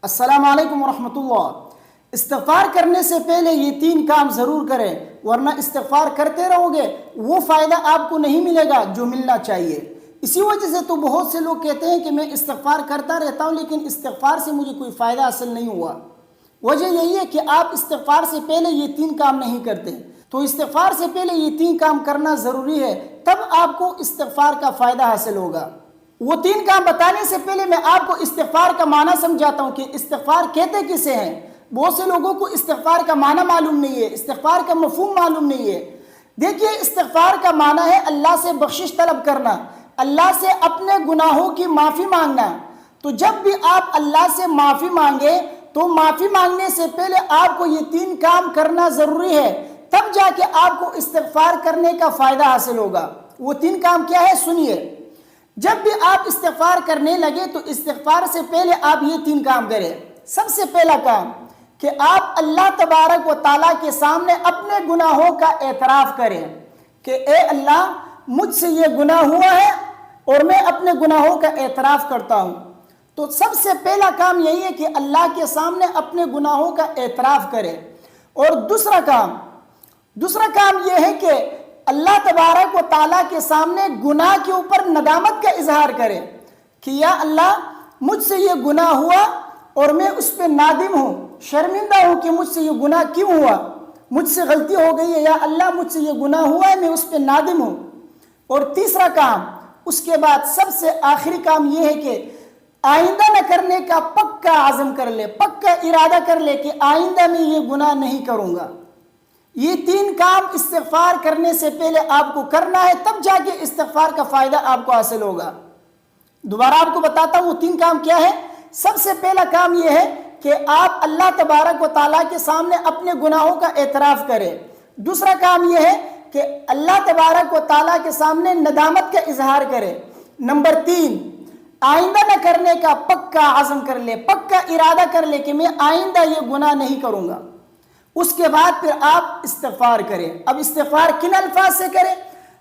السلام علیکم ورحمۃ اللہ۔ استغفار کرنے سے پہلے یہ 3 کام ضرور کریں، ورنہ استغفار کرتے رہو گے وہ فائدہ آپ کو نہیں ملے گا جو ملنا چاہیے۔ اسی وجہ سے تو بہت سے لوگ کہتے ہیں کہ میں استغفار کرتا رہتا ہوں لیکن استغفار سے مجھے کوئی فائدہ حاصل نہیں ہوا۔ وجہ یہی ہے کہ آپ استغفار سے پہلے یہ 3 کام نہیں کرتے۔ تو استغفار سے پہلے یہ 3 کام کرنا ضروری ہے، تب آپ کو استغفار کا فائدہ حاصل ہوگا۔ وہ 3 کام بتانے سے پہلے میں آپ کو استغفار کا معنی سمجھاتا ہوں کہ استغفار کہتے کسے ہیں۔ بہت سے لوگوں کو استغفار کا معنی معلوم نہیں ہے، استغفار کا مفہوم معلوم نہیں ہے۔ دیکھیے، استغفار کا معنی ہے اللہ سے بخشش طلب کرنا، اللہ سے اپنے گناہوں کی معافی مانگنا۔ تو جب بھی آپ اللہ سے معافی مانگے تو معافی مانگنے سے پہلے آپ کو یہ 3 کام کرنا ضروری ہے، تب جا کے آپ کو استغفار کرنے کا فائدہ حاصل ہوگا۔ وہ 3 کام کیا ہے سنیے۔ جب بھی آپ استغفار کرنے لگے تو استغفار سے پہلے آپ یہ 3 کام کریں۔ سب سے پہلا کام کہ آپ اللہ تبارک و تعالیٰ کے سامنے اپنے گناہوں کا اعتراف کریں کہ اے اللہ، مجھ سے یہ گناہ ہوا ہے اور میں اپنے گناہوں کا اعتراف کرتا ہوں۔ تو سب سے پہلا کام یہی ہے کہ اللہ کے سامنے اپنے گناہوں کا اعتراف کریں۔ اور دوسرا کام یہ ہے کہ اللہ تبارک و تعالیٰ کے سامنے گناہ کے اوپر ندامت کا اظہار کرے کہ یا اللہ، مجھ سے یہ گناہ ہوا اور میں اس پہ نادم ہوں، شرمندہ ہوں کہ مجھ سے یہ گناہ کیوں ہوا، مجھ سے غلطی ہو گئی ہے، یا اللہ مجھ سے یہ گناہ ہوا ہے، میں اس پہ نادم ہوں۔ اور تیسرا کام، اس کے بعد سب سے آخری کام یہ ہے کہ آئندہ نہ کرنے کا پکا عزم کر لے، پکا ارادہ کر لے کہ آئندہ میں یہ گناہ نہیں کروں گا۔ یہ 3 کام استغفار کرنے سے پہلے آپ کو کرنا ہے، تب جا کے استغفار کا فائدہ آپ کو حاصل ہوگا۔ دوبارہ آپ کو بتاتا ہوں وہ 3 کام کیا ہے۔ سب سے پہلا کام یہ ہے کہ آپ اللہ تبارک و تعالیٰ کے سامنے اپنے گناہوں کا اعتراف کریں۔ دوسرا کام یہ ہے کہ اللہ تبارک و تعالیٰ کے سامنے ندامت کا اظہار کریں۔ نمبر 3، آئندہ نہ کرنے کا پکا عزم کر لے، پکا ارادہ کر لے کہ میں آئندہ یہ گناہ نہیں کروں گا۔ اس کے بعد پھر آپ استغفار کریں۔ اب استغفار کن الفاظ سے کریں؟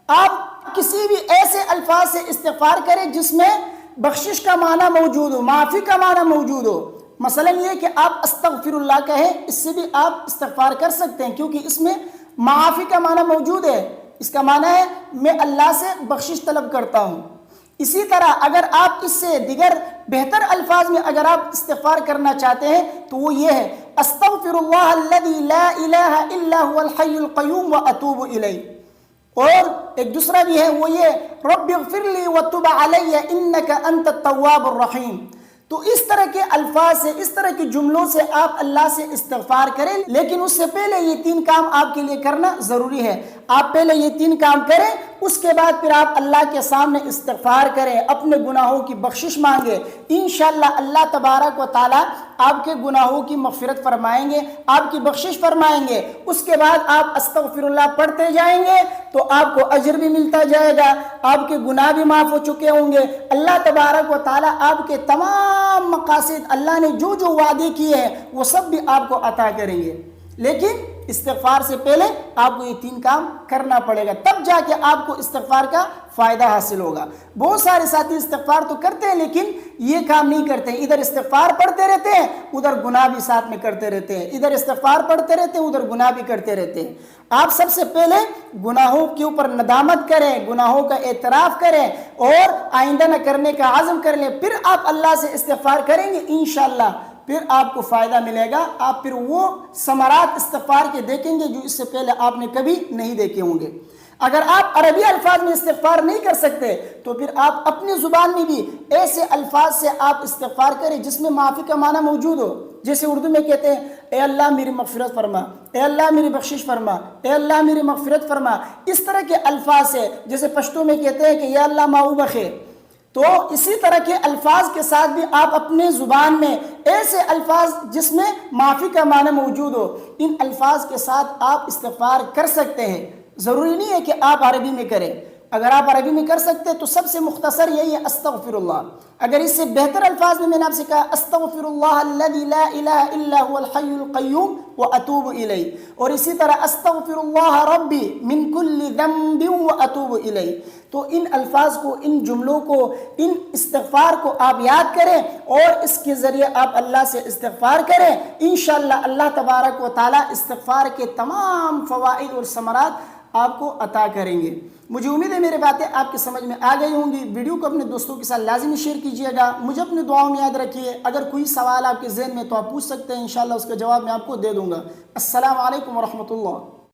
آپ کسی بھی ایسے الفاظ سے استغفار کریں جس میں بخشش کا معنی موجود ہو، معافی کا معنی موجود ہو۔ مثلا یہ کہ آپ استغفر اللہ کہیں، اس سے بھی آپ استغفار کر سکتے ہیں کیونکہ اس میں معافی کا معنی موجود ہے۔ اس کا معنی ہے میں اللہ سے بخشش طلب کرتا ہوں۔ اسی طرح اگر آپ اس سے دیگر بہتر الفاظ میں اگر آپ استغفار کرنا چاہتے ہیں تو وہ یہ ہے استغفر اللہ الذی لا الہ الا هو الحی القیوم واتوب الیہ۔ اور ایک دوسرا بھی ہے، وہ یہ رب اغفر لی وتب علی انک انت التواب الرحیم۔ تو اس طرح کے الفاظ سے، اس طرح کے جملوں سے آپ اللہ سے استغفار کریں، لیکن اس سے پہلے یہ 3 کام آپ کے لیے کرنا ضروری ہے۔ آپ پہلے یہ 3 کام کریں، اس کے بعد پھر آپ اللہ کے سامنے استغفار کریں، اپنے گناہوں کی بخشش مانگیں۔ انشاءاللہ اللہ تبارک و تعالیٰ آپ کے گناہوں کی مغفرت فرمائیں گے، آپ کی بخشش فرمائیں گے۔ اس کے بعد آپ استغفر اللہ پڑھتے جائیں گے تو آپ کو اجر بھی ملتا جائے گا، آپ کے گناہ بھی معاف ہو چکے ہوں گے۔ اللہ تبارک و تعالیٰ آپ کے تمام مقاصد، اللہ نے جو جو وعدے کیے ہیں وہ سب بھی آپ کو عطا کریں گے۔ لیکن استغفار سے پہلے آپ کو یہ 3 کام کرنا پڑے گا، تب جا کے آپ کو استغفار کا فائدہ حاصل ہوگا۔ بہت سارے ساتھی استغفار تو کرتے ہیں لیکن یہ کام نہیں کرتے ہیں، ادھر استغفار پڑھتے رہتے ہیں ادھر گناہ بھی ساتھ میں کرتے رہتے ہیں، ادھر استغفار پڑھتے رہتے ہیں ادھر گناہ بھی کرتے رہتے ہیں۔ آپ سب سے پہلے گناہوں کے اوپر ندامت کریں، گناہوں کا اعتراف کریں اور آئندہ نہ کرنے کا عزم کر لیں، پھر آپ اللہ سے استغفار کریں گے انشاءاللہ پھر آپ کو فائدہ ملے گا۔ آپ پھر وہ ثمرات استغفار کے دیکھیں گے جو اس سے پہلے آپ نے کبھی نہیں دیکھے ہوں گے۔ اگر آپ عربی الفاظ میں استغفار نہیں کر سکتے تو پھر آپ اپنی زبان میں بھی ایسے الفاظ سے آپ استغفار کریں جس میں معافی کا معنی موجود ہو۔ جیسے اردو میں کہتے ہیں اے اللہ میری مغفرت فرما، اے اللہ میری بخشش فرما، اے اللہ میری مغفرت فرما، اس طرح کے الفاظ سے۔ جیسے پشتو میں کہتے ہیں کہ یا اللہ ماؤ بخے، تو اسی طرح کے الفاظ کے ساتھ بھی آپ اپنے زبان میں ایسے الفاظ جس میں معافی کا معنی موجود ہو، ان الفاظ کے ساتھ آپ استغفار کر سکتے ہیں۔ ضروری نہیں ہے کہ آپ عربی میں کریں، اگر آپ عربی میں کر سکتے تو سب سے مختصر یہی ہے استغفر اللہ. اگر اس سے بہتر الفاظ میں نے آپ سے کہا استغفر اللہ الذی لا الہ الا هو الحی القیوم واتوب الیہ، اور اسی طرح استغفر اللہ ربی من کل ذنب واتوب الیہ. تو ان الفاظ کو، ان جملوں کو، ان استغفار کو آپ یاد کریں اور اس کے ذریعے آپ اللہ سے استغفار کریں. انشاءاللہ اللہ تبارک و تعالی استغفار کے تمام فوائد اور ثمرات آپ کو عطا کریں گے. مجھے امید ہے میرے باتیں آپ کے سمجھ میں آ گئی ہوں گی. ویڈیو کو اپنے دوستوں کے ساتھ لازمی شیئر کیجیے گا. مجھے اپنے دعاؤں میں یاد رکھیے. اگر کوئی سوال آپ کے ذہن میں تو آپ پوچھ سکتے ہیں، انشاءاللہ اس کا جواب میں آپ کو دے دوں گا. السلام علیکم ورحمۃ اللہ.